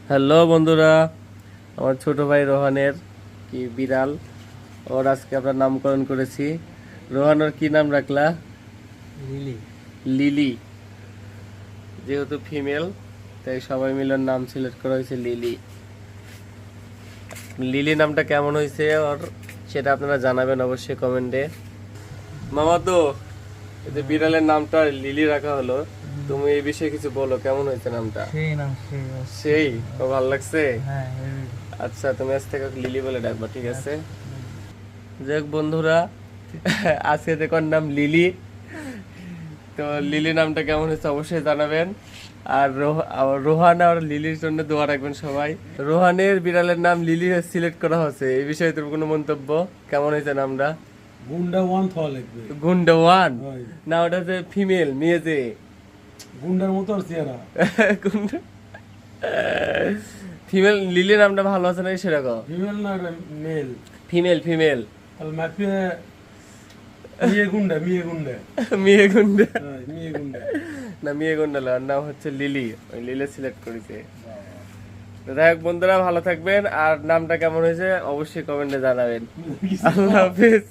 Hello বন্ধুরা, আমার ছোট ভাই রোহানের কি বিড়াল, ওর আজকে আমরা নামকরণ করেছি। রোহানের কি নাম রাখলা? লিলি। লিলি। যেহেতু ফিমেল তাই সবাই মিলে ওর নাম সিলেক্ট করা হয়েছে লিলি। লিলি নামটা কেমন হয়েছে ওর সেটা আপনারা জানাবেন অবশ্যই কমেন্টে। মামা তো এই যে বিড়ালের নামটা লিলি রাখা হলো, তুমি এই বিষয়ে কিছু বলো, কেমন হয়েছে নামটা? সেই নাম সেই সেই ও ভালো লাগছে। হ্যাঁ আচ্ছা, তুমি আজ থেকে ওকে লিলি বলে ডাকবা, ঠিক আছে? যাই হোক বন্ধুরা, আজকে দেখুন নাম লিলি। তো লিলি নামটা কেমন হয়েছে অবশ্যই জানাবেন। আর রোহান আর লিলির জন্য দোয়া রাখবেন সবাই। রোহানের বিড়ালের নাম লিলি সিলেক্ট করা হয়েছে, এই বিষয়ে তোর কোনো মন্তব্য? কেমন হয়েছে নামটা? গুন্ডা ওয়ান থ লাগবে। গুন্ডা ওয়ান হয়। না, ওটা যে ফিমেল, মেয়ে যে গুন্ডার মতো আর চেহারা। গুন্ডা। ফিমেল লিলি নামটা ভালো আছে নাকি সেরকম? ফিমেল না মেল। ফিমেল ফিমেল তাহলে ম্যাপে মিয়ে গুন্ডা মিয়ে গুন্ডা। মেয়ে গুন্ডা মিয়ে গুন্ডা। না, মেয়ে গুন্ডা না, ওর নাম হচ্ছে লিলি, ওই লিলি সিলেক্ট করেছে। তো যাই হোক বন্ধুরা, ভালো থাকবেন আর নামটা কেমন হয়েছে অবশ্যই কমেন্টে জানাবেন। আল্লাহ হাফিজ।